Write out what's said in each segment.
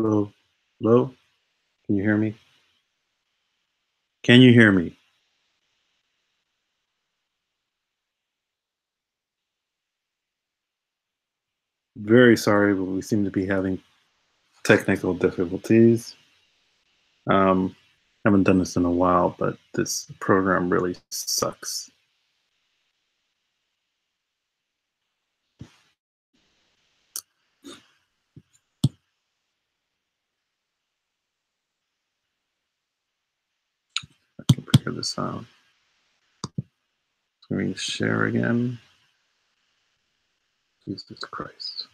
Hello? Hello? Can you hear me? Can you hear me? Very sorry, but we seem to be having technical difficulties. Um, haven't done this in a while, but this program really sucks. I can figure this out. Screen share again. Jesus Christ.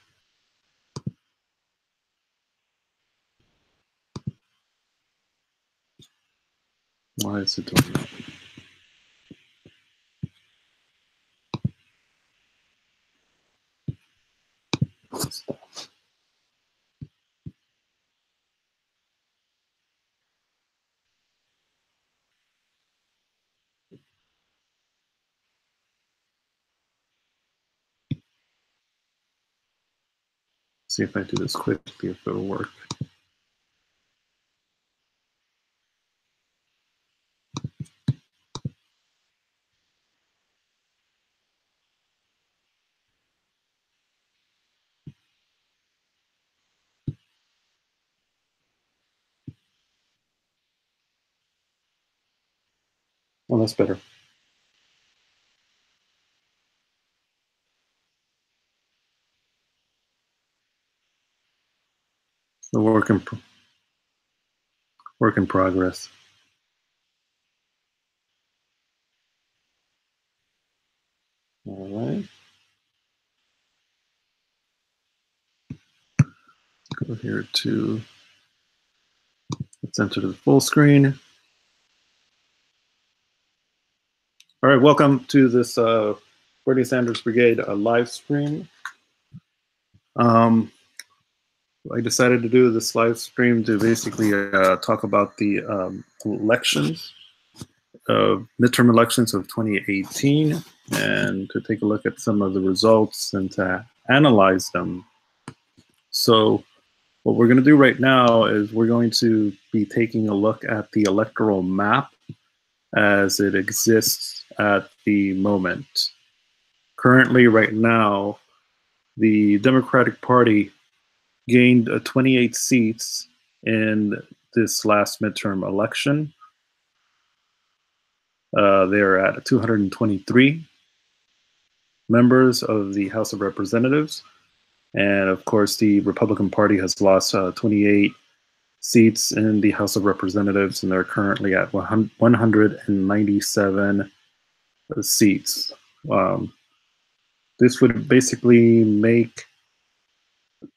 Why is it doing that? Stop. See if I do this quickly, if it'll work. Oh, that's better. The work in progress. All right. Go here to, let's enter the full screen. All right, welcome to this Bernie Sanders Brigade live stream. I decided to do this live stream to basically talk about the elections, midterm elections of 2018, and to take a look at some of the results and to analyze them. So what we're going to do right now is we're going to be taking a look at the electoral map as it exists at the moment. Currently, right now, the Democratic Party gained 28 seats in this last midterm election. They're at 223 members of the House of Representatives. And of course, the Republican Party has lost 28 seats in the House of Representatives, and they're currently at 197 seats. This would basically make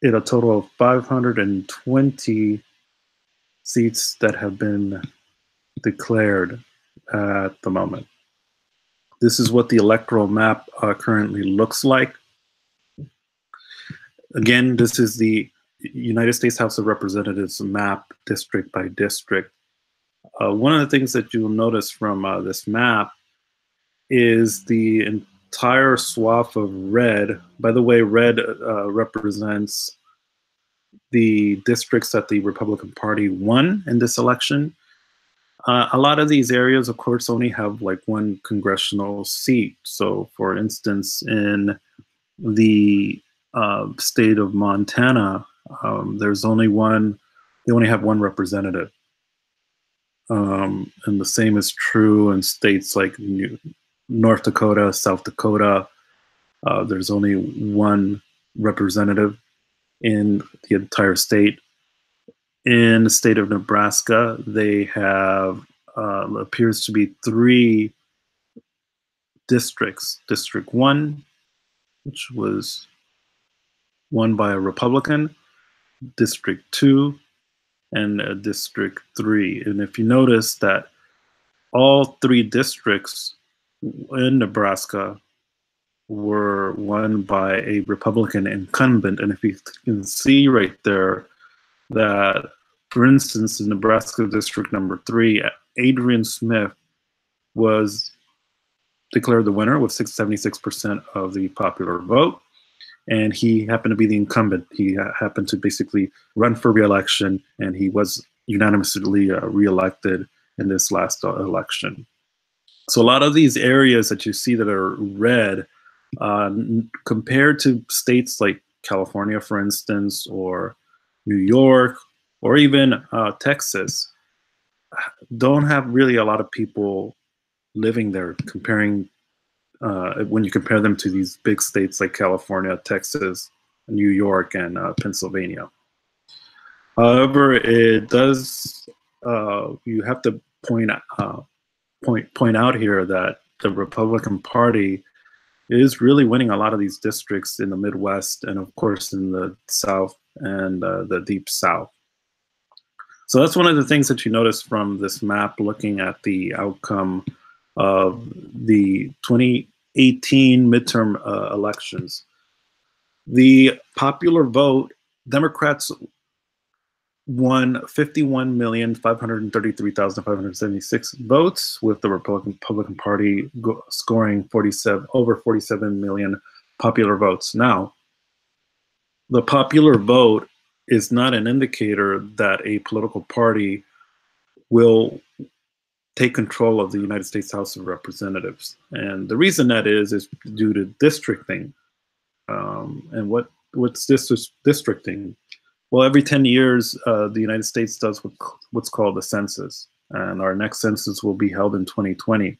it a total of 520 seats that have been declared at the moment. This is what the electoral map currently looks like. Again, this is the United States House of Representatives map district by district. One of the things that you'll notice from this map is the entire swath of red. By the way, red represents the districts that the Republican Party won in this election. A lot of these areas, of course, only have like one congressional seat. So, for instance, in the state of Montana, there's only one, they only have one representative. And the same is true in states like North Dakota, South Dakota. There's only one representative in the entire state. In the state of Nebraska, they have appears to be 3 districts. District 1, which was won by a Republican, District 2, and District 3. And if you notice that all 3 districts in Nebraska were won by a Republican incumbent. And if you can see right there that, for instance, in Nebraska District number 3, Adrian Smith was declared the winner with 76% of the popular vote. and he happened to be the incumbent. He happened to basically run for re-election, and he was unanimously re-elected in this last election. So a lot of these areas that you see that are red, compared to states like California, for instance, or New York, or even Texas, don't have really a lot of people living there, comparing when you compare them to these big states like California, Texas, New York, and Pennsylvania. However, it does, you have to point out here that the Republican Party is really winning a lot of these districts in the Midwest, and of course in the South and the Deep South. So that's one of the things that you notice from this map, looking at the outcome of the 2018 midterm elections. The popular vote, Democrats won 51,533,576 votes, with the Republican Party scoring over 47 million popular votes. Now, the popular vote is not an indicator that a political party will take control of the United States House of Representatives. And the reason that is due to districting. And what's districting? Well, every 10 years, the United States does what's called a census. And our next census will be held in 2020.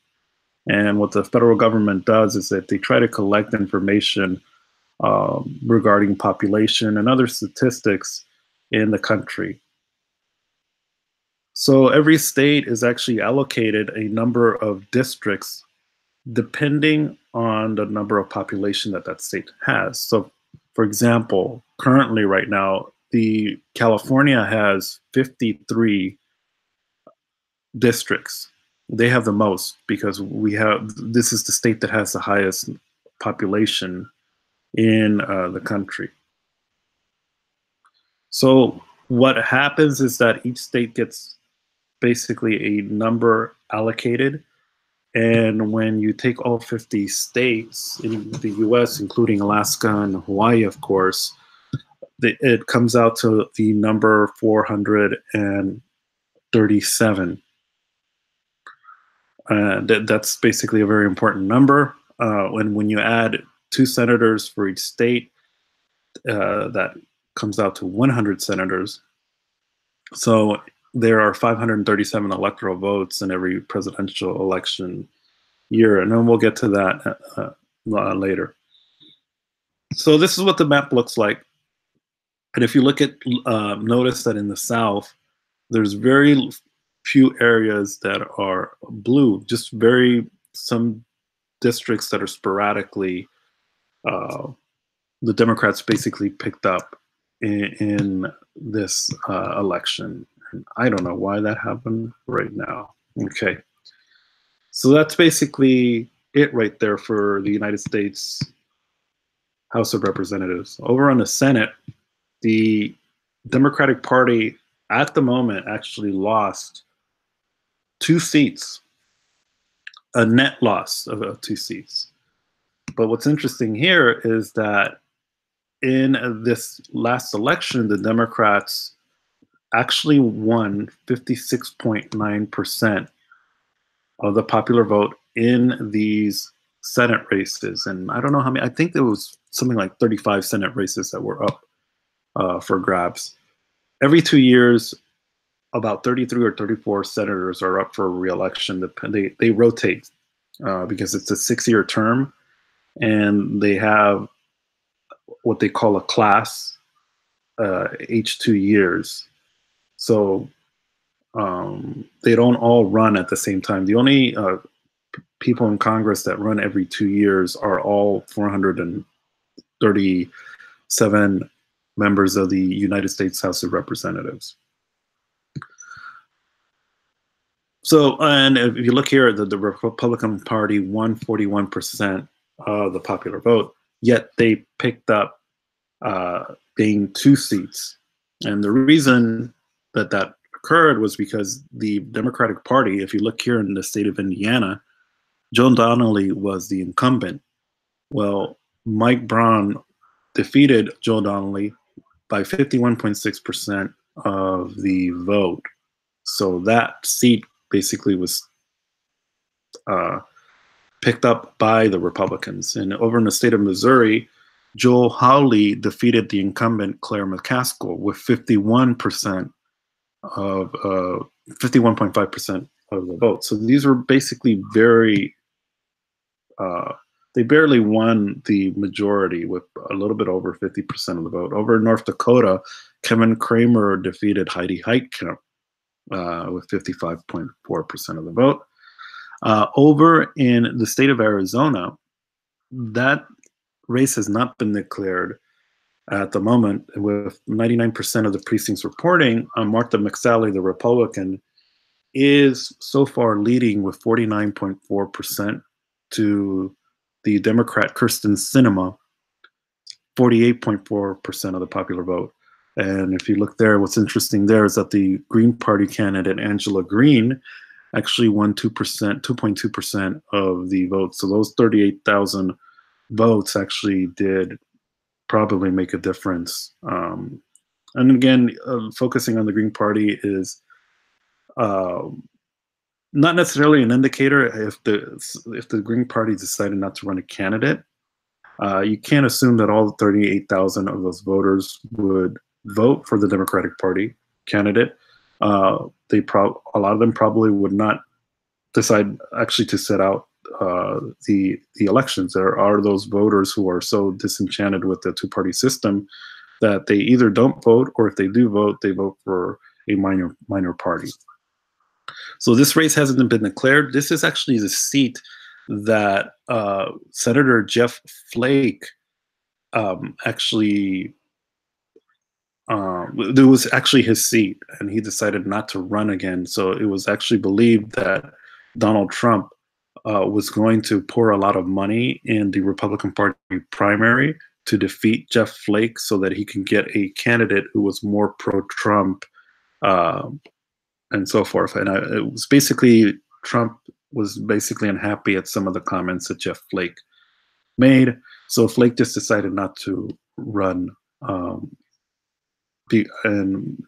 And what the federal government does is that they try to collect information regarding population and other statistics in the country. So every state is actually allocated a number of districts depending on the number of population that that state has. So, for example, currently right now, California has 53 districts. They have the most because this is the state that has the highest population in the country. So what happens is that each state gets basically a number allocated, and when you take all 50 states in the US, including Alaska and Hawaii, of course, it comes out to the number 437. That's basically a very important number. When you add 2 senators for each state, that comes out to 100 senators. So there are 537 electoral votes in every presidential election year, and then we'll get to that later. So this is what the map looks like. And if you look at, notice that in the South, there's very few areas that are blue, just some districts that are sporadically, the Democrats basically picked up in this election. And I don't know why that happened right now. Okay. So that's basically it right there for the United States House of Representatives. Over on the Senate, the Democratic Party at the moment actually lost 2 seats, a net loss of 2 seats. But what's interesting here is that in this last election, the Democrats actually won 56.9% of the popular vote in these Senate races. And I don't know how many, I think there was something like 35 Senate races that were up for grabs. Every 2 years, about 33 or 34 senators are up for re-election. They rotate because it's a 6-year term, and they have what they call a class each 2 years. So they don't all run at the same time. The only people in Congress that run every 2 years are all 437 members of the United States House of Representatives. So, and if you look here, the Republican Party won 41% of the popular vote, yet they picked up gained 2 seats. And the reason that occurred was because the Democratic Party, if you look here in the state of Indiana, Joe Donnelly was the incumbent. Well, Mike Braun defeated Joe Donnelly by 51.6% of the vote. So that seat basically was picked up by the Republicans. And over in the state of Missouri, Joel Hawley defeated the incumbent Claire McCaskill with 51% of 51.5% of the vote. So these were basically very they barely won the majority with a little bit over 50% of the vote. Over in North Dakota, Kevin Kramer defeated Heidi Heitkamp with 55.4% of the vote. Over in the state of Arizona, that race has not been declared at the moment, with 99% of the precincts reporting. Martha McSally, the Republican, is so far leading with 49.4% to the Democrat Kirsten Sinema, 48.4% of the popular vote. And if you look there, what's interesting there is that the Green Party candidate Angela Green actually won 2.2% of the vote. So those 38,000 votes actually did probably make a difference. And again, focusing on the Green Party is not necessarily an indicator. If the Green Party decided not to run a candidate, you can't assume that all 38,000 of those voters would vote for the Democratic Party candidate. A lot of them probably would not decide actually to sit out the elections. There are those voters who are so disenchanted with the two-party system that they either don't vote, or if they do vote, they vote for a minor party. So this race hasn't been declared. This is actually the seat that Senator Jeff Flake actually, it was actually his seat, and he decided not to run again. So it was actually believed that Donald Trump was going to pour a lot of money in the Republican Party primary to defeat Jeff Flake so that he can get a candidate who was more pro-Trump and so forth. And it was basically, Trump was basically unhappy at some of the comments that Jeff Flake made. So Flake just decided not to run. And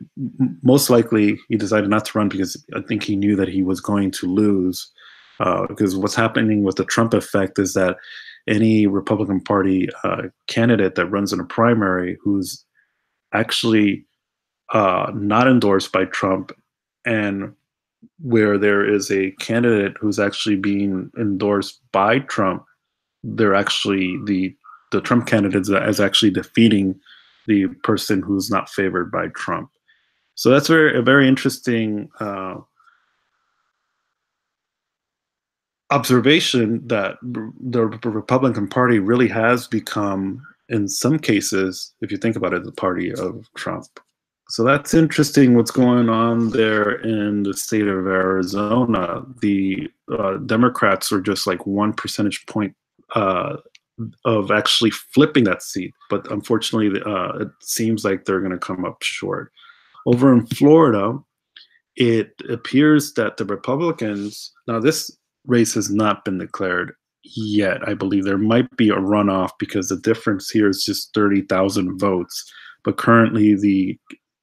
most likely he decided not to run because I think he knew that he was going to lose. Because what's happening with the Trump effect is that any Republican Party candidate that runs in a primary who's actually not endorsed by Trump, and where there is a candidate who's actually being endorsed by Trump, they're actually the Trump candidate is actually defeating the person who's not favored by Trump. So that's a very interesting observation, that the Republican Party really has become, in some cases, if you think about it, the party of Trump. So that's interesting what's going on there in the state of Arizona. The Democrats are just like 1 percentage point of actually flipping that seat. But unfortunately, it seems like they're going to come up short. Over in Florida, it appears that the Republicans, now this race has not been declared yet. I believe there might be a runoff because the difference here is just 30,000 votes. But currently the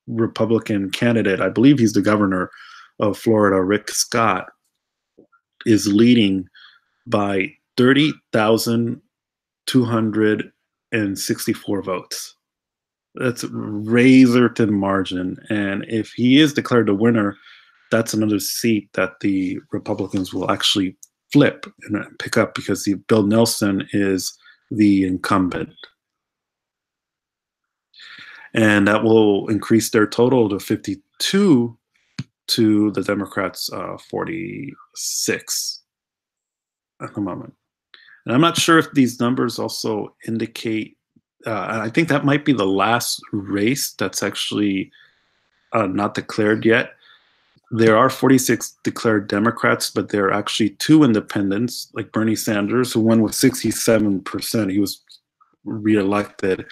Republican candidate, I believe he's the governor of Florida, Rick Scott, is leading by 30,264 votes. That's razor thin margin. And if he is declared a winner, that's another seat that the Republicans will actually flip and pick up, because Bill Nelson is the incumbent. And that will increase their total to 52 to the Democrats' 46 at the moment. And I'm not sure if these numbers also indicate, I think that might be the last race that's actually not declared yet. There are 46 declared Democrats, but there are actually 2 independents, like Bernie Sanders, who won with 67%. He was reelected.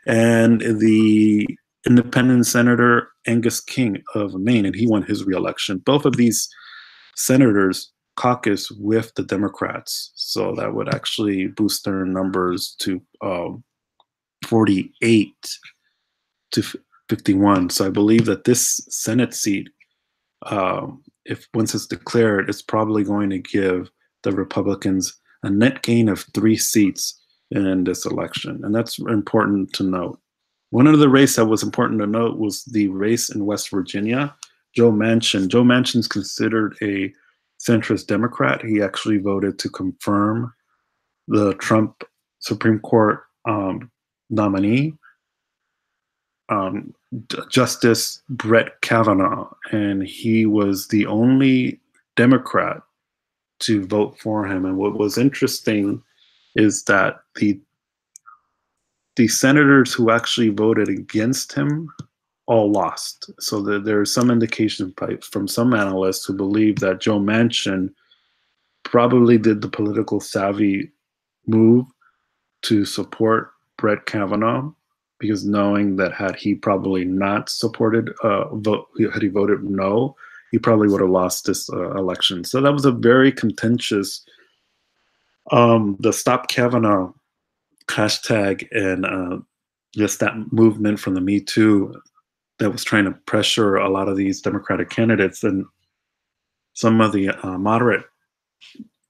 And the independent senator Angus King of Maine, and he won his reelection. Both of these senators caucus with the Democrats, so that would actually boost their numbers to 48 to 51. So I believe that this Senate seat, if once it's declared, it's probably going to give the Republicans a net gain of 3 seats in this election. And that's important to note. One of the race that was important to note was the race in West Virginia. Joe Manchin. Joe Manchin's considered a centrist Democrat. He actually voted to confirm the Trump Supreme Court nominee, Justice Brett Kavanaugh, and he was the only Democrat to vote for him. And what was interesting is that the senators who actually voted against him all lost. So there's some indication from some analysts who believe that Joe Manchin probably did the political savvy move to support Brett Kavanaugh, because knowing that had he probably not supported had he voted no, he probably would have lost this election. So that was a very contentious, the Stop Kavanaugh hashtag and just that movement from the Me Too that was trying to pressure a lot of these Democratic candidates, and some of the moderate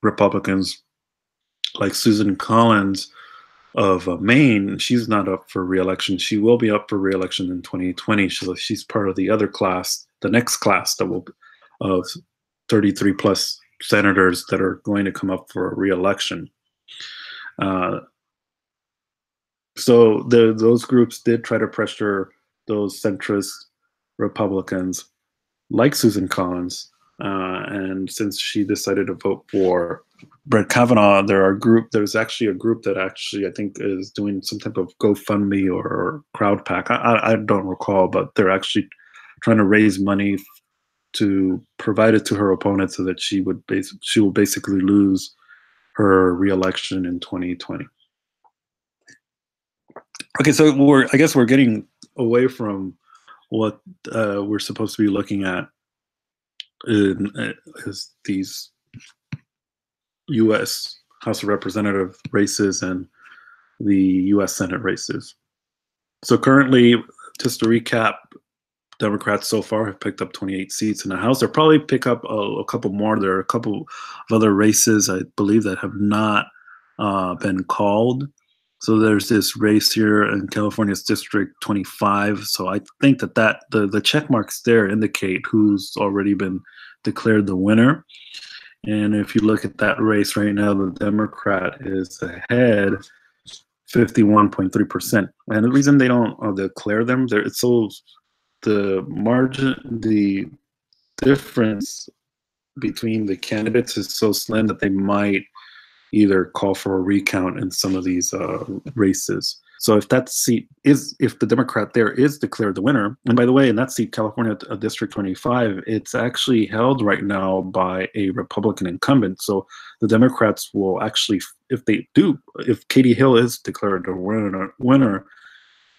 Republicans like Susan Collins of Maine. She's not up for re-election. She will be up for re-election in 2020. She's part of the other class, the next class that will of 33 plus senators that are going to come up for re-election. So those groups did try to pressure those centrist Republicans like Susan Collins. And since she decided to vote for Brett Kavanaugh, there's actually a group that actually I think is doing some type of GoFundMe or crowd pack. I don't recall, but they're actually trying to raise money to provide it to her opponent so that she will basically lose her re-election in 2020. Okay, so I guess we're getting away from what we're supposed to be looking at is these U.S. House of Representative races and the U.S. Senate races. So currently, just to recap, Democrats so far have picked up 28 seats in the House. They'll probably pick up a couple more. There are a couple of other races, I believe, that have not been called. So there's this race here in California's District 25. So I think that the check marks there indicate who's already been declared the winner. And if you look at that race right now, the Democrat is ahead 51.3%. And the reason they don't declare them, the margin, the difference between the candidates is so slim that they might either call for a recount in some of these races. So if the Democrat there is declared the winner, and by the way, in that seat, California District 25, it's actually held right now by a Republican incumbent. So the Democrats will actually, if Katie Hill is declared the winner,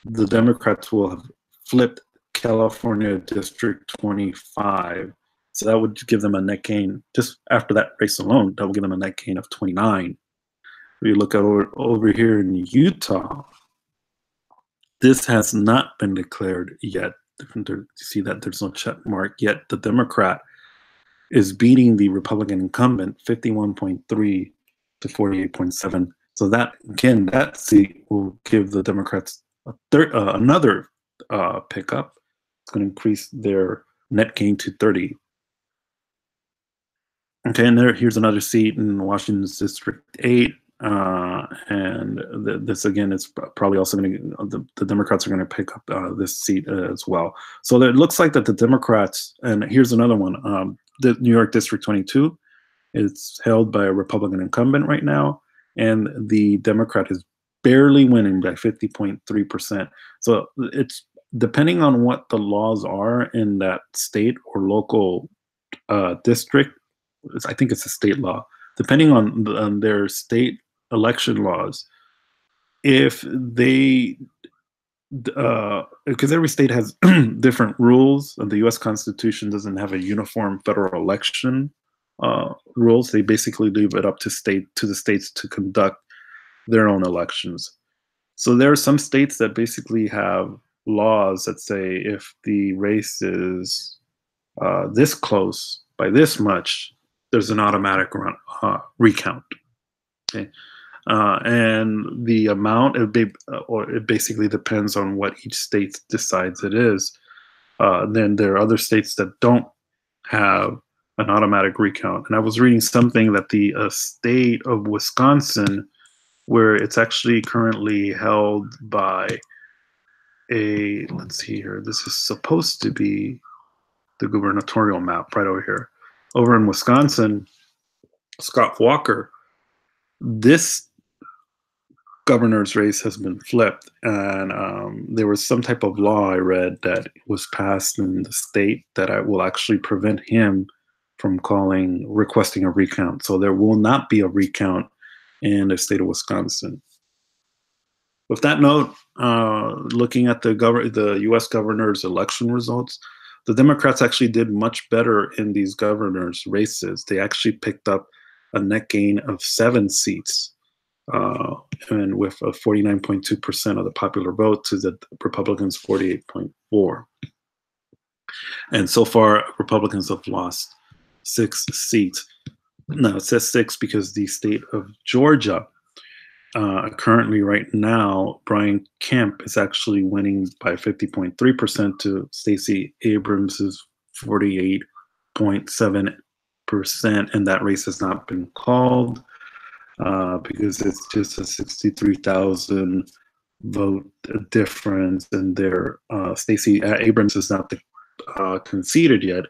the Democrats will have flipped California District 25. So that would give them a net gain, just after that race alone, that would give them a net gain of 29. If you look at over here in Utah, this has not been declared yet. You see that there's no check mark yet. The Democrat is beating the Republican incumbent 51.3 to 48.7. So that seat will give the Democrats another pickup. It's going to increase their net gain to 30. Okay, and here's another seat in Washington's District 8. And this again is probably also going to, the Democrats are going to pick up this seat as well. So it looks like that the Democrats, and here's another one, the New York District 22, it's held by a Republican incumbent right now, and the Democrat is barely winning by 50.3%. So it's depending on what the laws are in that state or local district. I think it's a state law. Depending on their state election laws, if they, because every state has different rules, and the U.S. Constitution doesn't have a uniform federal election rules. They basically leave it up to the states to conduct their own elections. So there are some states that basically have laws that say if the race is this close by this much, there's an automatic recount. Okay. And the amount, or it basically depends on what each state decides it is. Then there are other states that don't have an automatic recount. And I was reading something that the state of Wisconsin, where it's actually currently held by let's see here, this is supposed to be the gubernatorial map right over here. Over in Wisconsin, Scott Walker, this governor's race has been flipped, and there was some type of law I read that was passed in the state that will actually prevent him from requesting a recount. So there will not be a recount in the state of Wisconsin. With that note, looking at the U.S. governor's election results, the Democrats actually did much better in these governor's races. They actually picked up a net gain of 7 seats, and with a 49.2% of the popular vote to the Republicans' 48.4%. And so far, Republicans have lost 6 seats. Now, it says 6 because the state of Georgia, currently right now, Brian Kemp is actually winning by 50.3% to Stacey Abrams' 48.7%, and that race has not been called because it's just a 63,000 vote difference, and Stacey Abrams is not conceded yet,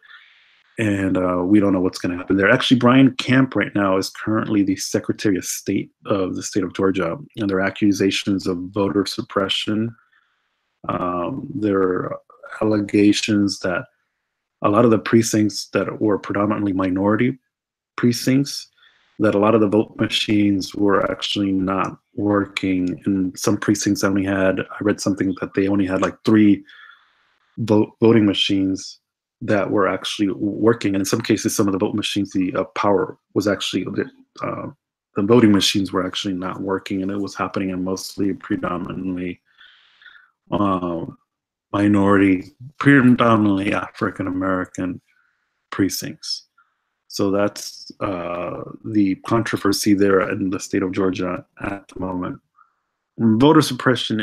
and we don't know what's going to happen there. Actually, Brian Kemp right now is currently the Secretary of State of the state of Georgia, and there are accusations of voter suppression. There are allegations that a lot of the precincts that were predominantly minority precincts, that a lot of the vote machines were actually not working. In some precincts I read something that they only had like 3 voting machines that were actually working. And in some cases, some of the vote machines, the power was actually, the voting machines were actually not working, and it was happening in mostly predominantly predominantly African-American precincts. So that's the controversy there in the state of Georgia at the moment. Voter suppression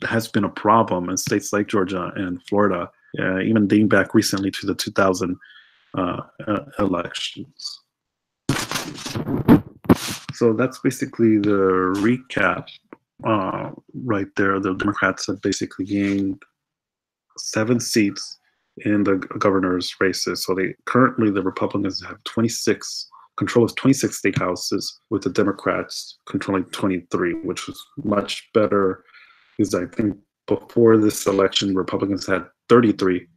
has been a problem in states like Georgia and Florida, even dating back recently to the 2000 elections. So that's basically the recap right there. The Democrats have basically gained 7 seats in the governor's races. So currently the Republicans have control of 26 state houses, with the Democrats controlling 23, which was much better because I think before this election, Republicans had 33.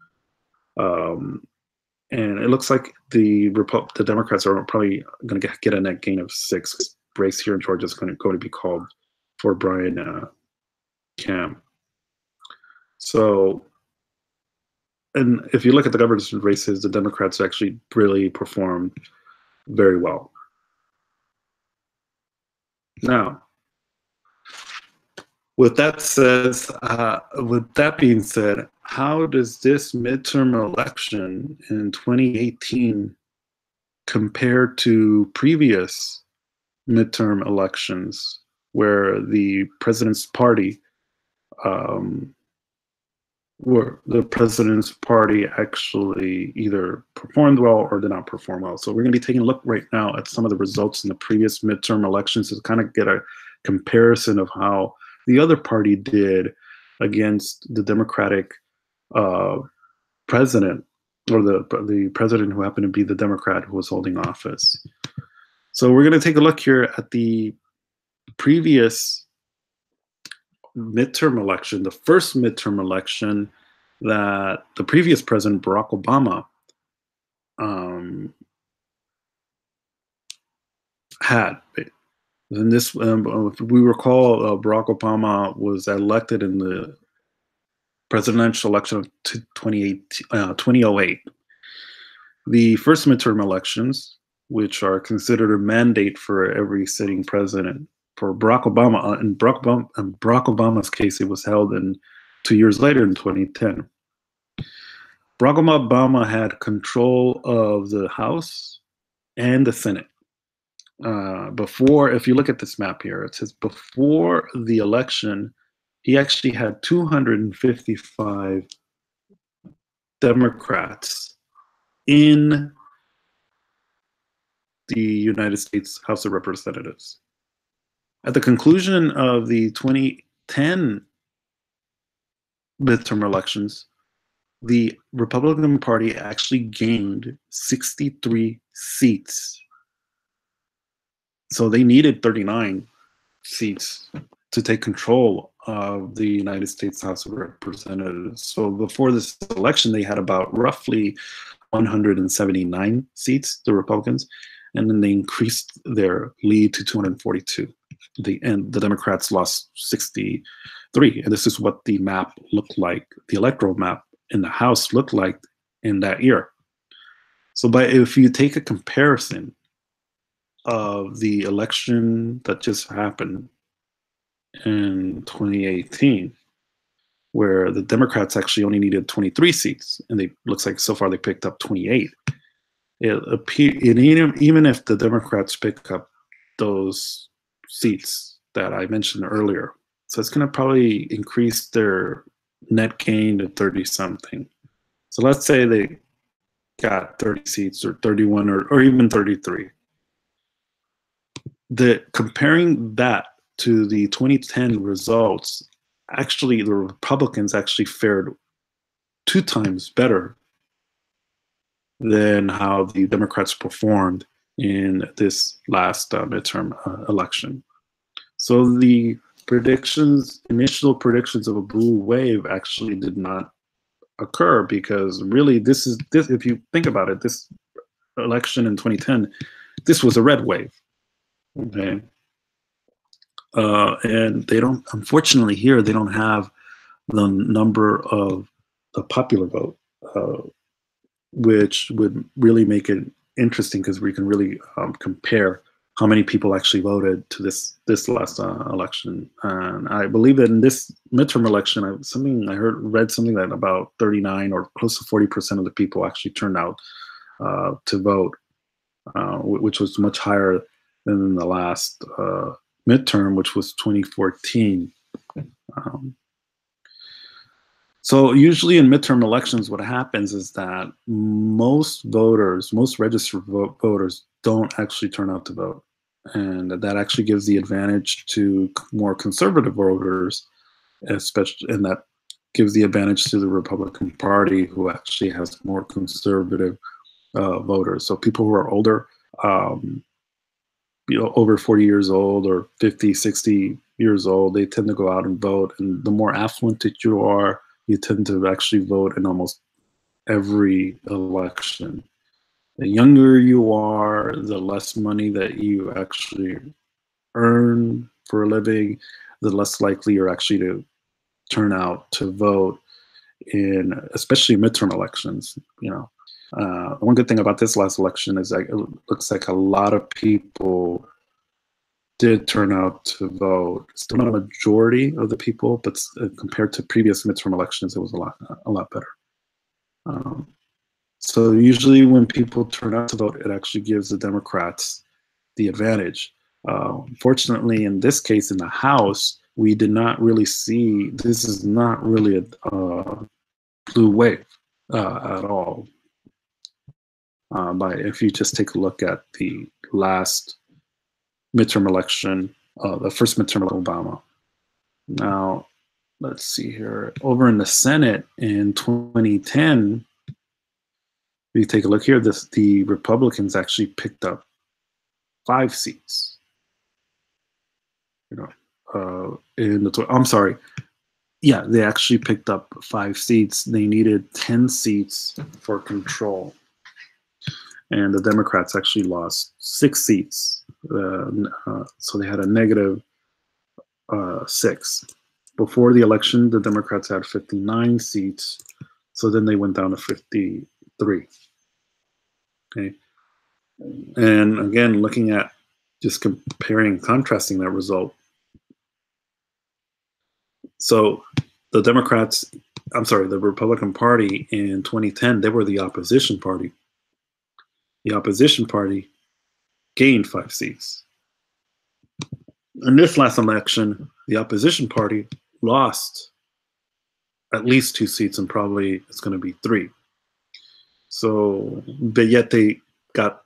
And it looks like the Democrats are probably going to get a net gain of 6. Race here in Georgia is going to be called for Brian Kemp. So, and if you look at the governor's races, the Democrats actually really performed very well. Now, with that being said, how does this midterm election in 2018 compare to previous midterm elections where the president's party actually either performed well or did not perform well? So we're going to be taking a look right now at some of the results in the previous midterm elections to kind of get a comparison of how the other party did against the Democratic president, or the president who happened to be the Democrat who was holding office. So we're going to take a look here at the previous midterm election, the first midterm election that the previous president, Barack Obama, had. And this, if we recall, Barack Obama was elected in the presidential election of 2008. The first midterm elections, which are considered a mandate for every sitting president, for Barack Obama. In Barack Obama's case, it was held in 2 years later in 2010. Barack Obama had control of the House and the Senate. Before, if you look at this map here, it says before the election, he actually had 255 Democrats in the United States House of Representatives. At the conclusion of the 2010 midterm elections, the Republican Party actually gained 63 seats. So they needed 39 seats to take control of the United States House of Representatives. So before this election, they had about roughly 179 seats, the Republicans, and then they increased their lead to 242. And the Democrats lost 63. And this is what the map looked like, the electoral map in the House looked like in that year. So if you take a comparison of the election that just happened in 2018, where the Democrats actually only needed 23 seats, and they looks like so far they picked up 28. Even if the Democrats pick up those seats that I mentioned earlier, so it's going to probably increase their net gain to 30 something. So let's say they got 30 seats or 31 or even 33. Comparing that to the 2010 results, actually the Republicans actually fared 2 times better than how the Democrats performed in this last midterm election. So the initial predictions of a blue wave actually did not occur, because really this if you think about it, this election in 2010, this was a red wave. Okay. And they don't, unfortunately here, they don't have the number of the popular vote, which would really make it interesting, because we can really compare how many people actually voted to this last election. And I believe that in this midterm election, I read something that about 39 or close to 40% of the people actually turned out to vote, which was much higher than in the last midterm, which was 2014. So usually in midterm elections, what happens is that most registered voters don't actually turn out to vote. And that actually gives the advantage to more conservative voters, especially, and that gives the advantage to the Republican Party, who actually has more conservative voters. So people who are older, over 40 years old or 50, 60 years old, they tend to go out and vote. And the more affluent that you are, you tend to actually vote in almost every election. The younger you are, the less money that you actually earn for a living, the less likely you're actually to turn out to vote in, especially midterm elections. One good thing about this last election is that it looks like a lot of people did turn out to vote. Still not a majority of the people, but compared to previous midterm elections, it was a lot better. So usually when people turn out to vote, it actually gives the Democrats the advantage. Fortunately, in this case, in the House, we did not really see, this is not really a blue wave at all. But if you just take a look at the last midterm election, the first midterm of Obama. Now, let's see here. Over in the Senate in 2010, if you take a look here, the Republicans actually picked up 5 seats. I'm sorry. Yeah, they actually picked up 5 seats. They needed 10 seats for control. And the Democrats actually lost 6 seats. So they had a negative 6. Before the election, the Democrats had 59 seats. So then they went down to 53. Okay. And again, looking at just comparing and contrasting that result. So the Republican Party in 2010, they were the opposition party. The opposition party gained 5 seats. In this last election, the opposition party lost at least 2 seats, and probably it's going to be 3. So, but yet they got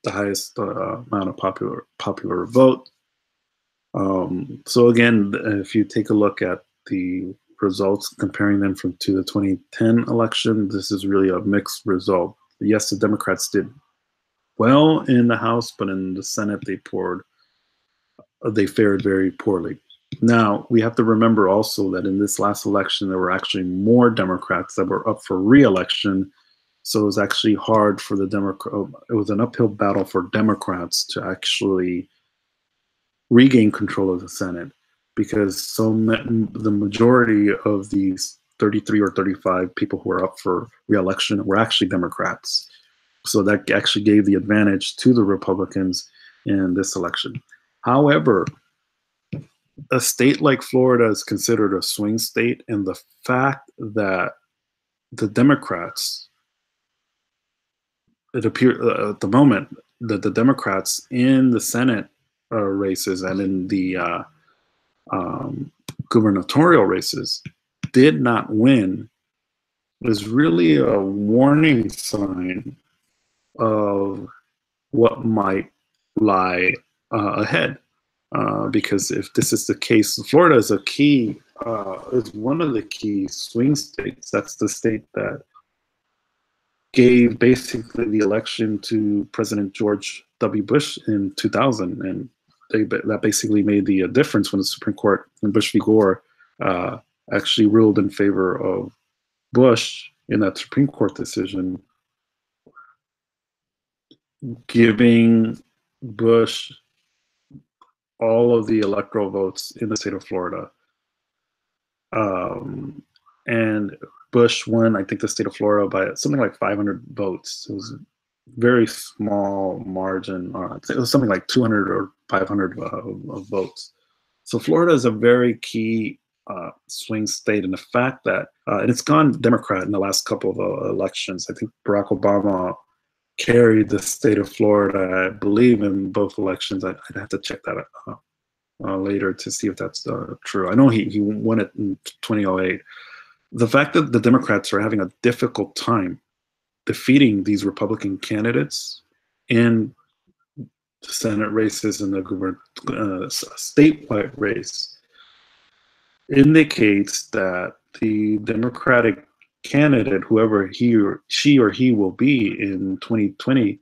the highest amount of popular vote. So again, if you take a look at the results, comparing them to the 2010 election, this is really a mixed result. Yes, the Democrats did well in the House, but in the Senate they fared very poorly. Now, we have to remember also that in this last election, there were actually more Democrats that were up for re-election. So it was actually hard for it was an uphill battle for Democrats to actually regain control of the Senate, because the majority of these 33 or 35 people who were up for re-election were actually Democrats. So that actually gave the advantage to the Republicans in this election. However, a state like Florida is considered a swing state, and the fact that the Democrats, it appears at the moment that the Democrats in the Senate races and in the gubernatorial races did not win is really a warning sign of what might lie ahead. Because if this is the case, Florida is is one of the key swing states. That's the state that gave basically the election to President George W. Bush in 2000, and that basically made the difference when the Supreme Court in Bush v. Gore actually ruled in favor of Bush in that Supreme Court decision, giving Bush all of the electoral votes in the state of Florida. And Bush won, I think, the state of Florida by something like 500 votes. It was a very small margin. It was something like 200 or 500 of votes. So Florida is a very key swing state, and the fact that and it's gone Democrat in the last couple of elections. I think Barack Obama carried the state of Florida, I believe, in both elections. I'd have to check that out later to see if that's true. I know he won it in 2008. The fact that the Democrats are having a difficult time defeating these Republican candidates in the Senate races and the statewide race indicates that the Democratic candidate, whoever she or he will be in 2020,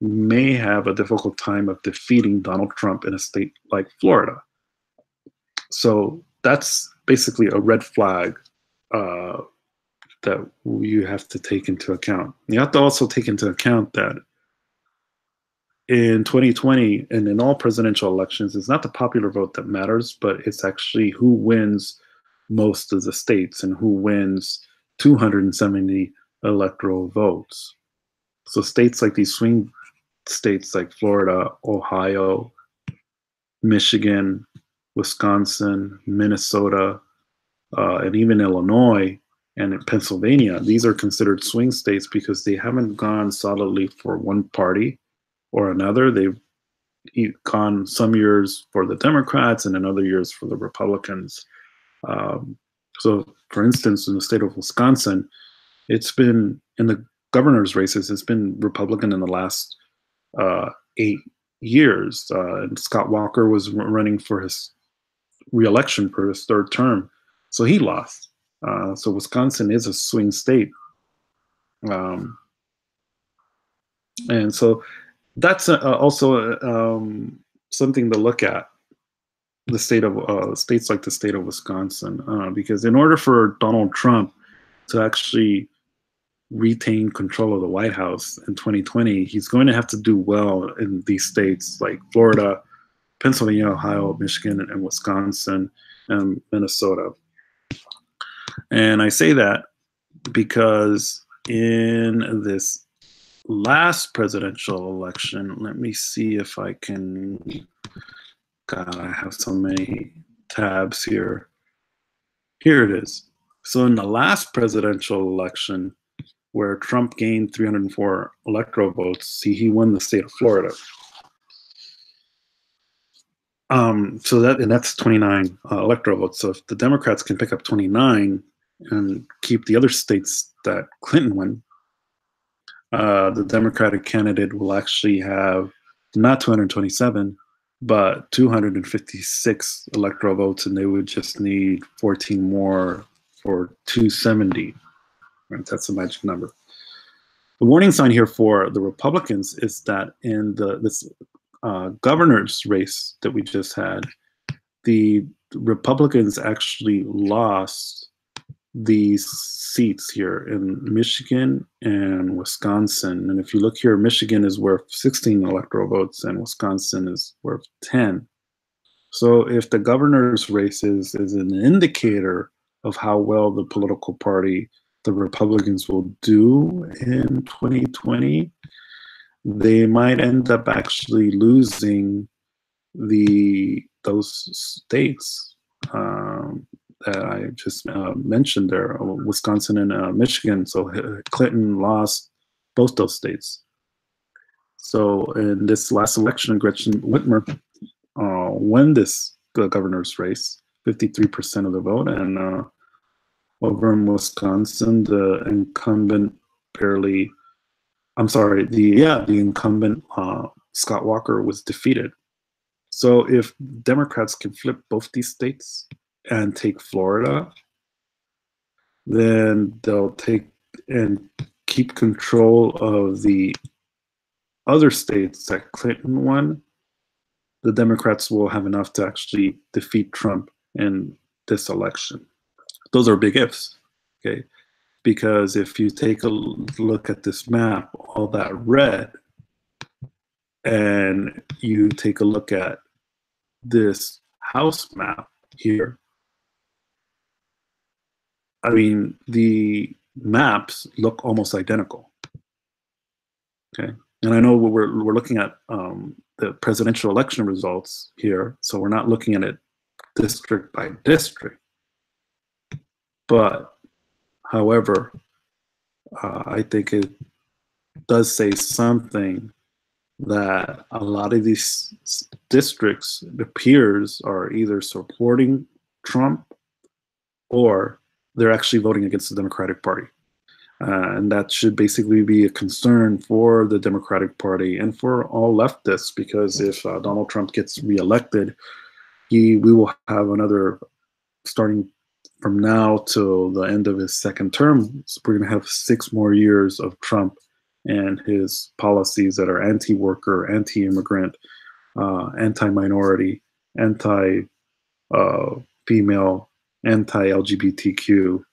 may have a difficult time of defeating Donald Trump in a state like Florida. So that's basically a red flag that you have to take into account. You have to also take into account that in 2020 and in all presidential elections, it's not the popular vote that matters, but it's actually who wins most of the states and who wins 270 electoral votes. So states like these swing states like Florida, Ohio, Michigan, Wisconsin, Minnesota, and even Illinois and Pennsylvania, these are considered swing states because they haven't gone solidly for one party or another. They've gone some years for the Democrats and in other years for the Republicans. So, for instance, in the state of Wisconsin, it's been, in the governor's races, it's been Republican in the last 8 years. And Scott Walker was running for his re-election for his 3rd term, so he lost. So Wisconsin is a swing state. And so that's also something to look at, the state of states like the state of Wisconsin, because in order for Donald Trump to actually retain control of the White House in 2020, he's going to have to do well in these states like Florida, Pennsylvania, Ohio, Michigan, and Wisconsin, and Minnesota. And I say that because in this last presidential election, let me see if I can. God, I have so many tabs here. Here it is. So in the last presidential election, where Trump gained 304 electoral votes, see, he won the state of Florida. So that's 29 electoral votes. So if the Democrats can pick up 29 and keep the other states that Clinton won, the Democratic candidate will actually have not 227, but 256 electoral votes, and they would just need 14 more for 270. Right? That's the magic number. The warning sign here for the Republicans is that in this governor's race that we just had, the Republicans actually lost these seats here in Michigan and Wisconsin. And if you look here, Michigan is worth 16 electoral votes and Wisconsin is worth 10. So if the governor's race is an indicator of how well the political party, the Republicans, will do in 2020, they might end up actually losing those states that I just mentioned there, Wisconsin and Michigan. So Clinton lost both those states. So in this last election, Gretchen Whitmer won the governor's race, 53% of the vote, and over in Wisconsin, the incumbent the incumbent Scott Walker was defeated. So if Democrats can flip both these states and take Florida, then they'll take and keep control of the other states that Clinton won. The Democrats will have enough to actually defeat Trump in this election. Those are big ifs, okay? Because if you take a look at this map, all that red, and you take a look at this House map here, I mean, the maps look almost identical. Okay, and I know we're looking at the presidential election results here, so we're not looking at it district by district. But, however, I think it does say something that a lot of these districts, it appears, are either supporting Trump or they're actually voting against the Democratic Party. And that should basically be a concern for the Democratic Party and for all leftists, because if Donald Trump gets reelected, we will have another, starting from now till the end of his second term, so we're going to have 6 more years of Trump and his policies that are anti-worker, anti-immigrant, anti-minority, anti-female, anti-LGBTQ,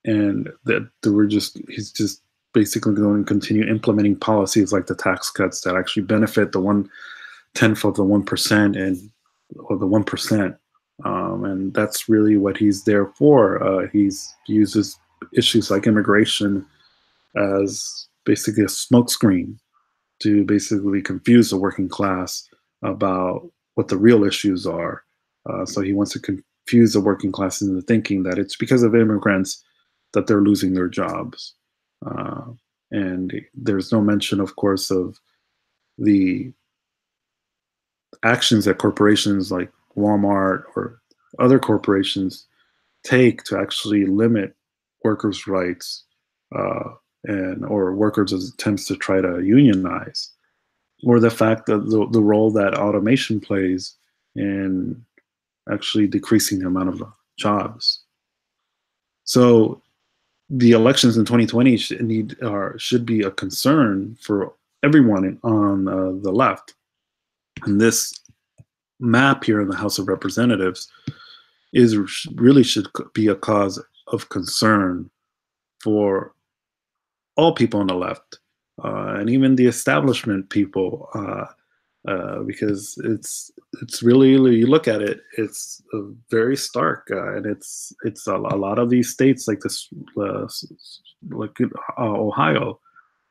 and that he's just basically going to continue implementing policies like the tax cuts that actually benefit the 1/10 of the 1% or the 1%. And that's really what he's there for. He uses issues like immigration as basically a smokescreen to basically confuse the working class about what the real issues are. So he wants to confuse the working class into thinking that it's because of immigrants that they're losing their jobs. And there's no mention, of course, of the actions that corporations like Walmart or other corporations take to actually limit workers' rights or workers' attempts to try to unionize, or the fact that the role that automation plays in actually decreasing the amount of jobs. So the elections in 2020 should be a concern for everyone on the left. And this map here in the House of Representatives really should be a cause of concern for all people on the left, and even the establishment people, because it's really, you look at it, it's very stark, and it's a lot of these states like this, like Ohio,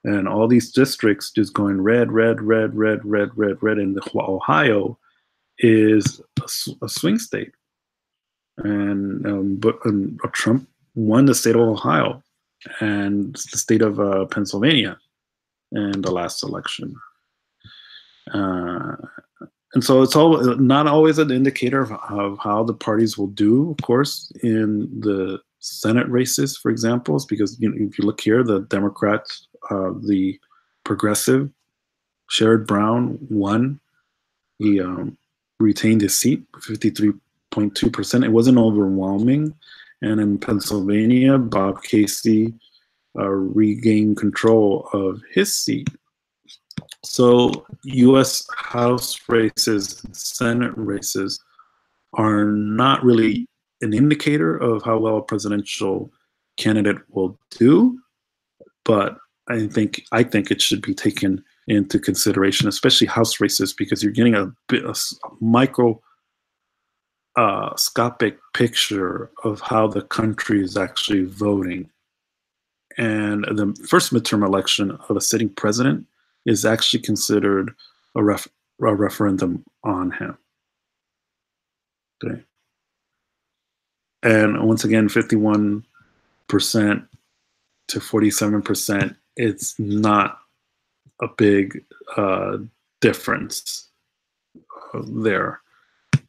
And all these districts just going red, red, red, red, red, red, red. And Ohio is a swing state. And Trump won the state of Ohio and the state of Pennsylvania in the last election. And so it's all not always an indicator of how the parties will do, of course, in the Senate races, for example, because if you look here, the Democrats, the progressive, Sherrod Brown won. He retained his seat, 53.2%. It wasn't overwhelming. And in Pennsylvania, Bob Casey regained control of his seat. So U.S. House races and Senate races are not really an indicator of how well a presidential candidate will do, but I think it should be taken into consideration, especially House races, because you're getting a microscopic picture of how the country is actually voting. And the first midterm election of a sitting president is actually considered a referendum on him. Okay. And once again, 51% to 47%, it's not a big difference there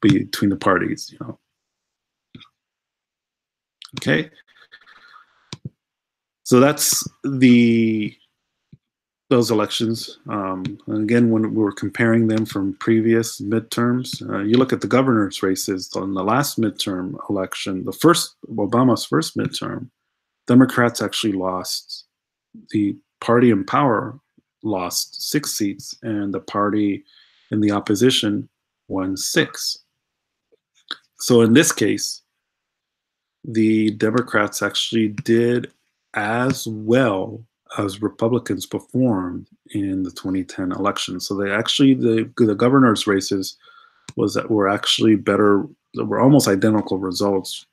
between the parties, Okay. So that's those elections. And again, when we're comparing them from previous midterms, you look at the governor's races on the last midterm election, Obama's first midterm, Democrats actually lost. The party in power lost 6 seats, and the party in the opposition won 6. So in this case, the Democrats actually did as well as Republicans performed in the 2010 election. So they actually, the governor's races were actually better, were almost identical results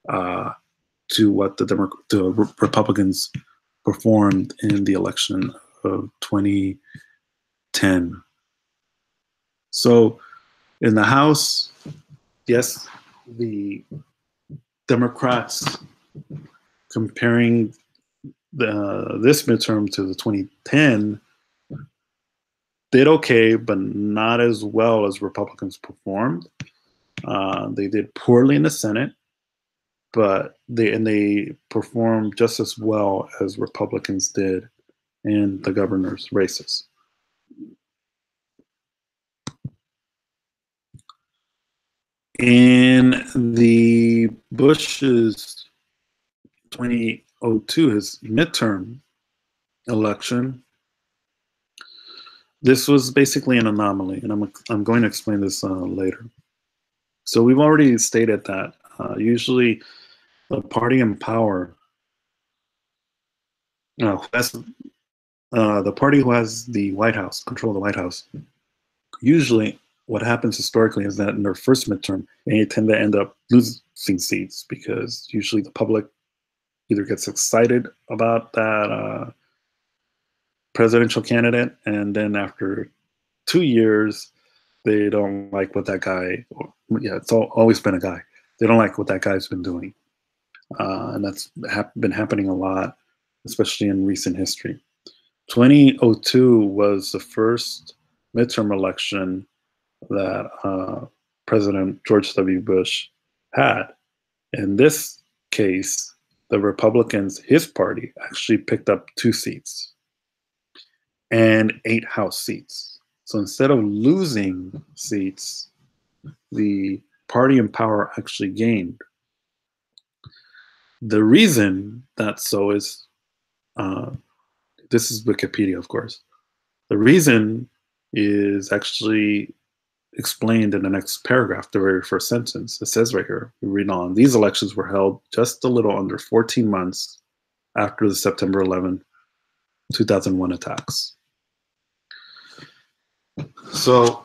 to what the Republicans performed in the election of 2010. So in the House, yes, the Democrats, comparing this midterm to the 2010, did okay, but not as well as Republicans performed. They did poorly in the Senate, but they performed just as well as Republicans did in the governor's races. In the Bush's 2002, his midterm election, this was basically an anomaly, and I'm going to explain this later. So we've already stated that usually the party in power, the party who has the White House, control of the White House, usually what happens historically is that in their first midterm, they tend to end up losing seats because usually the public either gets excited about that presidential candidate, and then after 2 years, they don't like what that guy, it's always been a guy. They don't like what that guy's been doing. And that's been happening a lot, especially in recent history. 2002 was the first midterm election that President George W. Bush had. In this case, the Republicans, his party, actually picked up 2 seats and 8 House seats. So instead of losing seats, the party in power actually gained. The reason that's so is, this is Wikipedia, of course. The reason is actually explained in the next paragraph, the very first sentence. It says right here, we read on, these elections were held just a little under 14 months after the September 11, 2001 attacks. So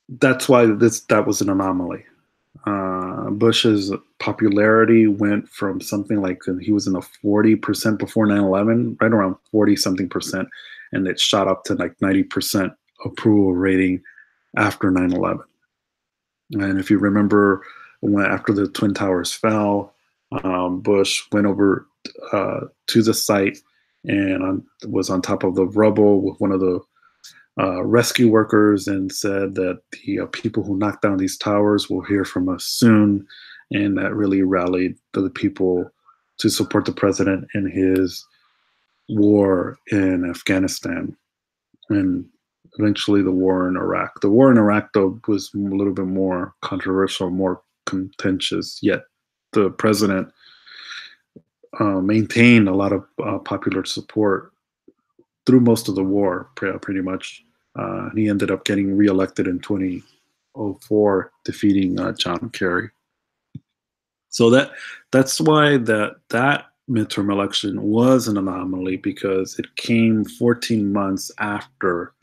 that's why that was an anomaly. Bush's popularity went from something like he was in the 40% before 9/11, right around 40 something percent, and it shot up to like 90% approval rating after 9/11. And if you remember, when after the Twin Towers fell, Bush went over to the site and was on top of the rubble with one of the rescue workers and said that the people who knocked down these towers will hear from us soon. And that really rallied the people to support the president in his war in Afghanistan and eventually the war in Iraq. The war in Iraq, though, was a little bit more controversial, more contentious, yet the president maintained a lot of popular support through most of the war, pretty much. He ended up getting reelected in 2004, defeating John Kerry. So that's why that midterm election was an anomaly, because it came 14 months after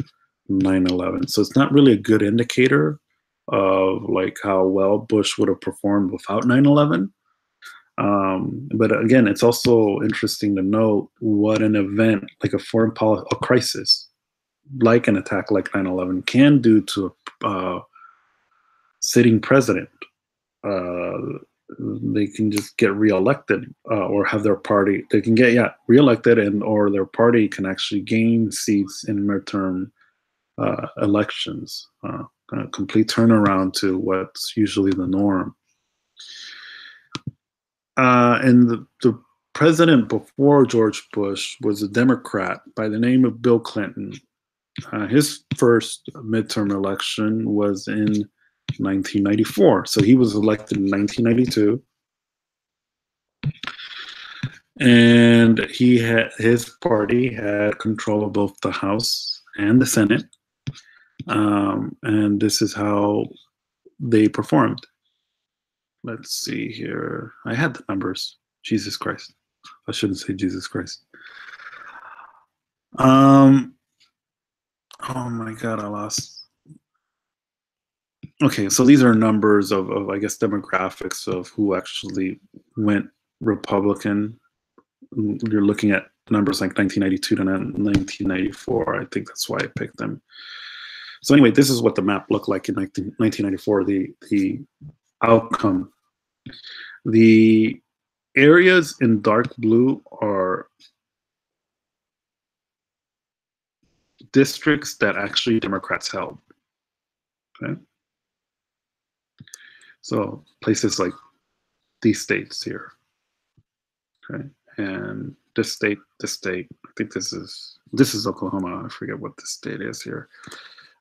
9/11. So it's not really a good indicator of like how well Bush would have performed without 9/11. But again, it's also interesting to note what an event like a crisis, like an attack like 9/11, can do to a sitting president. They can just get reelected or have their party. They can get reelected, and or their party can actually gain seats in midterm elections. A complete turnaround to what's usually the norm. And the president before George Bush was a Democrat by the name of Bill Clinton. His first midterm election was in 1994. So he was elected in 1992. And his party had control of both the House and the Senate. And this is how they performed. Let's see here. I had the numbers. Jesus Christ. I shouldn't say Jesus Christ. Oh my God, I lost. Okay, so these are numbers of I guess demographics of who actually went Republican. You're looking at numbers like 1992 to 1994. I think that's why I picked them. So anyway, this is what the map looked like in 1994. The outcome. The areas in dark blue are districts that actually Democrats held. Okay. So places like these states here. Okay. And this state, I think this is Oklahoma. I forget what this state is here.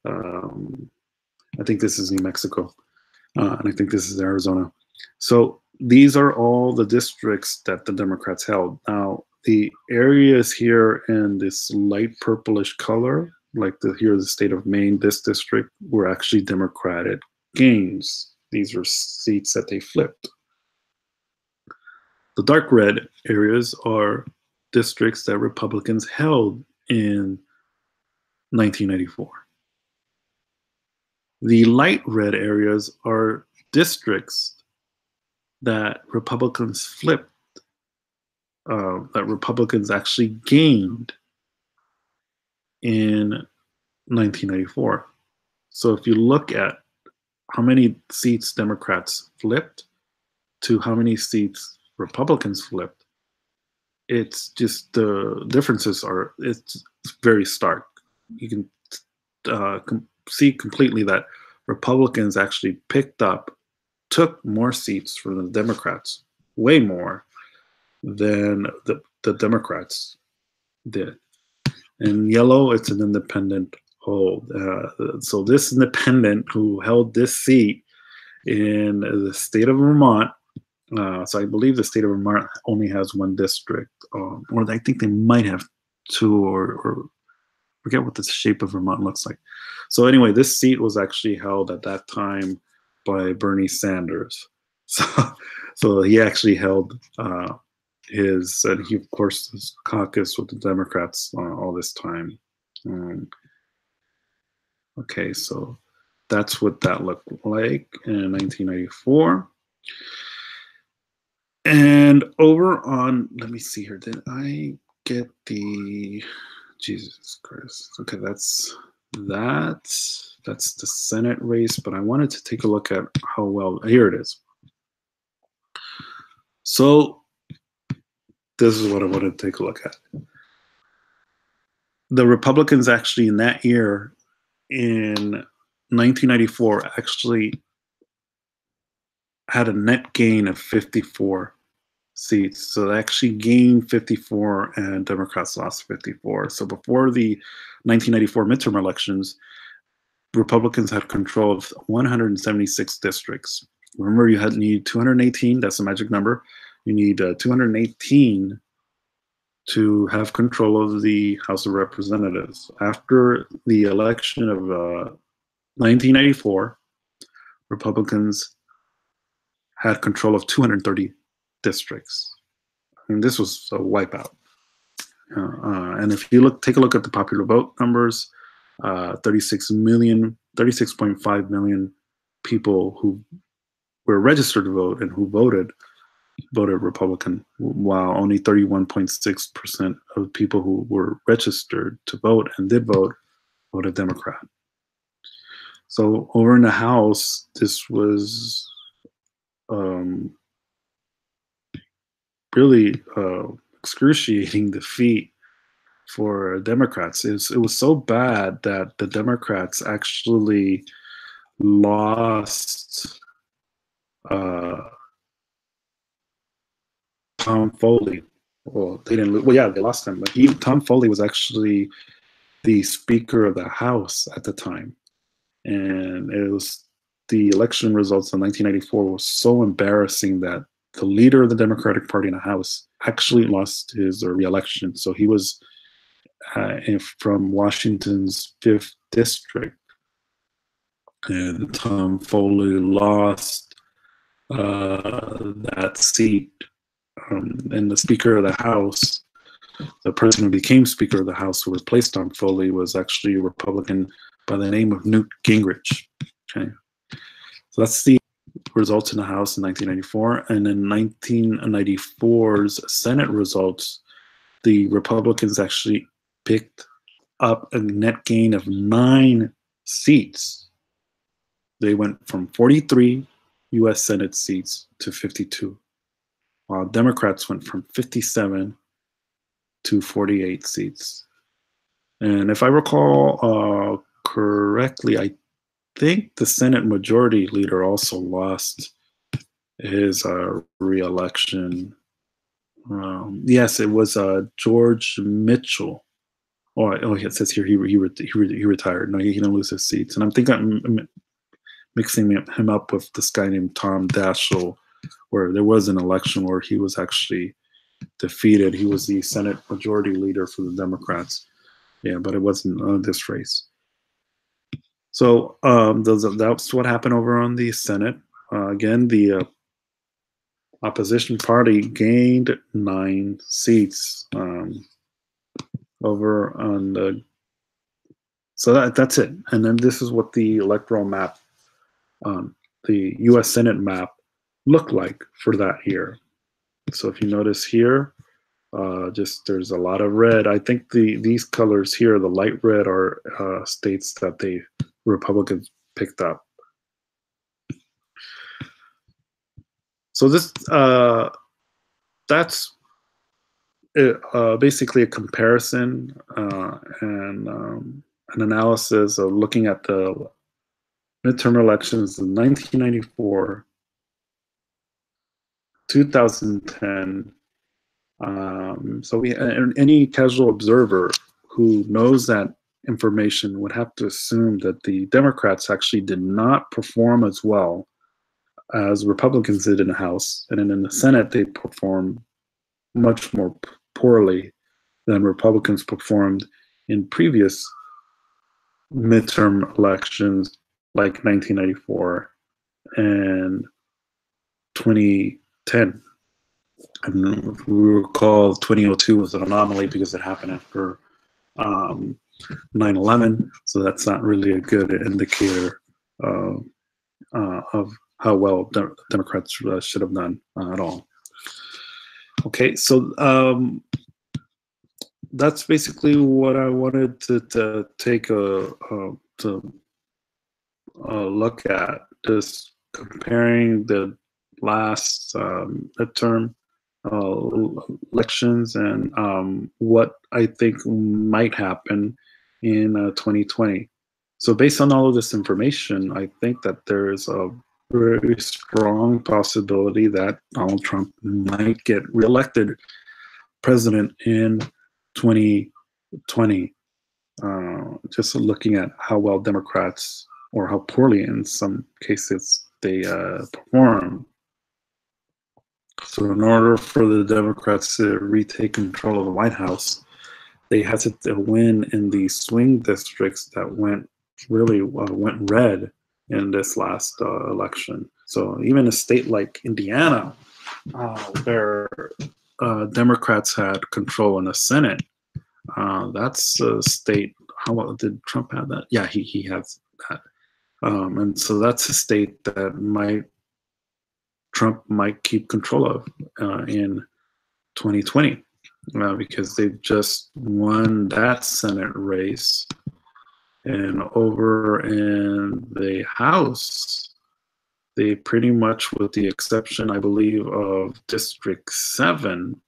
I think this is New Mexico. And I think this is Arizona. So these are all the districts that the Democrats held. Now, the areas here in this light purplish color, like here the state of Maine, this district, were actually Democratic gains. These were seats that they flipped. The dark red areas are districts that Republicans held in 1994. The light red areas are districts that Republicans flipped, that Republicans actually gained in 1994. So if you look at how many seats Democrats flipped to how many seats Republicans flipped, it's just the differences it's very stark. You can see completely that Republicans actually took more seats from the Democrats, way more than the Democrats did. In yellow, it's an independent hold. So this independent who held this seat in the state of Vermont, so I believe the state of Vermont only has one district, or I think they might have two, or forget what the shape of Vermont looks like. So anyway, this seat was actually held at that time by Bernie Sanders. So he actually held and he of course caucused with the Democrats all this time. Okay, so that's what that looked like in 1994. And over on, let me see here. Did I get the, Jesus Christ. Okay, that's the Senate race, but I wanted to take a look at how well, here it is. So this is what I wanted to take a look at. The Republicans actually in that year, in 1994, actually had a net gain of 54 seats. So they actually gained 54 and Democrats lost 54. So before the 1994 midterm elections, Republicans had control of 176 districts. Remember, you need 218, that's the magic number. You need 218 to have control of the House of Representatives. After the election of 1994, Republicans had control of 230 districts. I mean, this was a wipeout. And if you take a look at the popular vote numbers, 36.5 million people who were registered to vote and who voted Republican, while only 31.6% of people who were registered to vote and did vote voted Democrat. So over in the House, this was really excruciating defeat for Democrats. It was so bad that the Democrats actually lost Tom Foley. Well, they didn't. Well, yeah, they lost him. But Tom Foley was actually the Speaker of the House at the time, and it was the election results in 1994 was so embarrassing that the leader of the Democratic Party in the House actually lost his re-election. So he was from Washington's 5th district, and Tom Foley lost that seat. And the Speaker of the House, the person who became Speaker of the House who replaced Tom Foley, was actually a Republican by the name of Newt Gingrich. Okay, so that's the results in the House in 1994. And in 1994's Senate results, the Republicans actually picked up a net gain of 9 seats. They went from 43 U.S. Senate seats to 52, while Democrats went from 57 to 48 seats. And if I recall correctly, I think the Senate Majority Leader also lost his re-election. Yes, it was George Mitchell. Oh, it says here he retired. No, he didn't lose his seats. And I'm thinking I'm mixing him up with this guy named Tom Daschle, where there was an election where he was actually defeated. He was the Senate Majority Leader for the Democrats. Yeah, but it wasn't this race. So that's what happened over on the Senate. Again, the opposition party gained 9 seats over on the. So that's it. And then this is what the electoral map, the U.S. Senate map, looked like for that year. So if you notice here, there's a lot of red. I think these colors here, the light red, are states that the Republicans picked up. So this that's basically a comparison and an analysis of looking at the midterm elections in 1994, 2010. So any casual observer who knows that information would have to assume that the Democrats actually did not perform as well as Republicans did in the House, and then in the Senate they performed much more poorly than Republicans performed in previous midterm elections like 1994 and 2010. And if we recall, 2002 was an anomaly because it happened after 9/11, so that's not really a good indicator of how well Democrats should have done at all. Okay, so that's basically what I wanted to take a look at, just comparing the last midterm elections and what I think might happen in 2020. So based on all of this information, I think that there's a very strong possibility that Donald Trump might get reelected president in 2020. Just looking at how well Democrats, or how poorly in some cases, they perform. So in order for the Democrats to retake control of the White House, they had to win in the swing districts that went red in this last election. So even a state like Indiana, where Democrats had control in the Senate, that's a state. How well did Trump have that? Yeah, he has that. And so that's a state that Trump might keep control of in 2020, because they've just won that Senate race. And over in the House, they pretty much, with the exception, I believe, of District 7,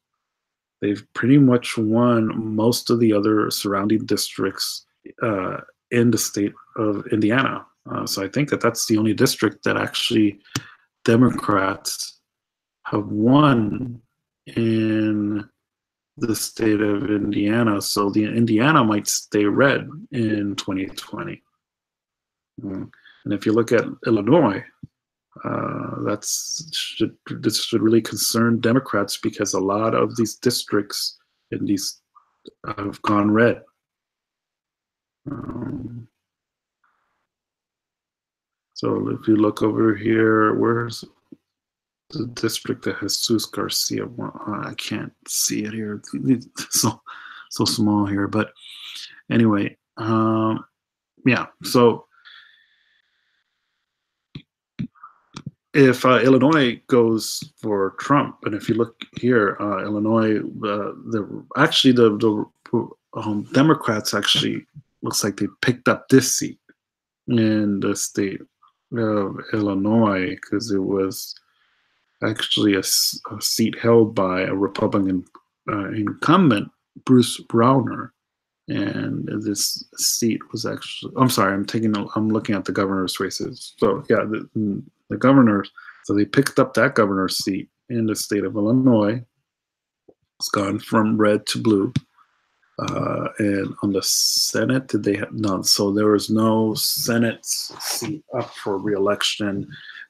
they've pretty much won most of the other surrounding districts in the state of Indiana. So I think that that's the only district that actually Democrats have won in the state of Indiana. So the Indiana might stay red in 2020. And if you look at Illinois, this should really concern Democrats, because a lot of these districts in these have gone red. So if you look over here, where's the district that Jesus Garcia? I can't see it here. It's so small here. But anyway, yeah. So if Illinois goes for Trump, and if you look here, Illinois, the Democrats actually looks like they picked up this seat in the state of Illinois, because it was actually a seat held by a Republican incumbent, Bruce Browner. And this seat was actually, I'm looking at the governor's races. So yeah, the governors, so they picked up that governor's seat in the state of Illinois. It's gone from red to blue. And on the Senate, did they have none? So there was no Senate seat up for re-election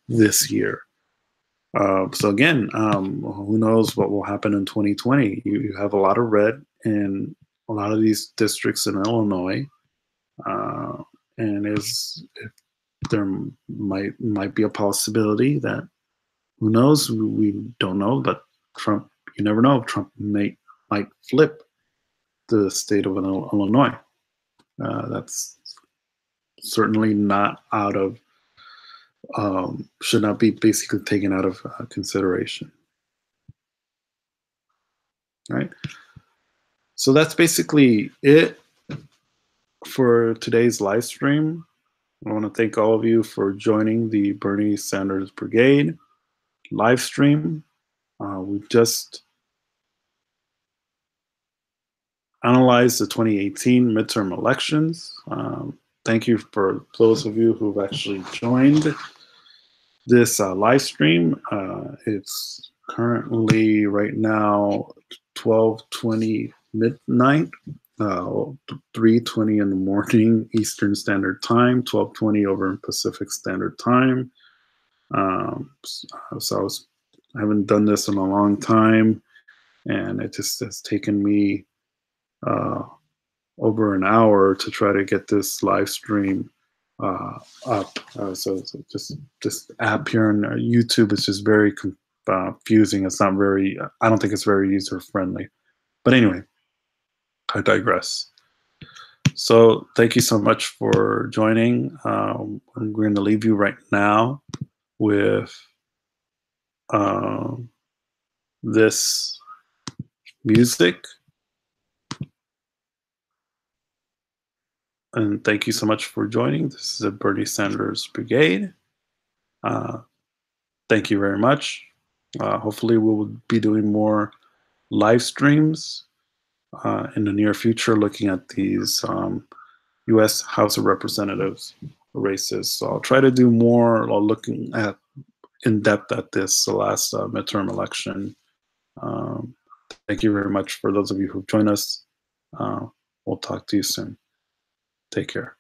this year. So again, who knows what will happen in 2020? You have a lot of red in a lot of these districts in Illinois, and there might be a possibility that, who knows? We don't know, but Trump, you never know. Trump might flip the state of Illinois. That's certainly not out of, should not be basically taken out of consideration. All right. So that's basically it for today's live stream. I want to thank all of you for joining the Bernie Sanders Brigade live stream. We've just analyzed the 2018 midterm elections. Thank you for those of you who've actually joined this live stream. It's currently right now 12:20 midnight, 3:20 in the morning Eastern Standard Time, 12:20 over in Pacific Standard Time. So I haven't done this in a long time, and it just has taken me over an hour to try to get this live stream up. So this app here on YouTube is just very confusing. It's not very, I don't think it's very user friendly. But anyway, I digress. So thank you so much for joining. I'm going to leave you right now with this music. And thank you so much for joining. This is a Bernie Sanders Brigade. Thank you very much. Hopefully, we will be doing more live streams in the near future looking at these U.S. House of Representatives races. So I'll try to do more looking at in depth at this last midterm election. Thank you very much for those of you who've joined us. We'll talk to you soon. Take care.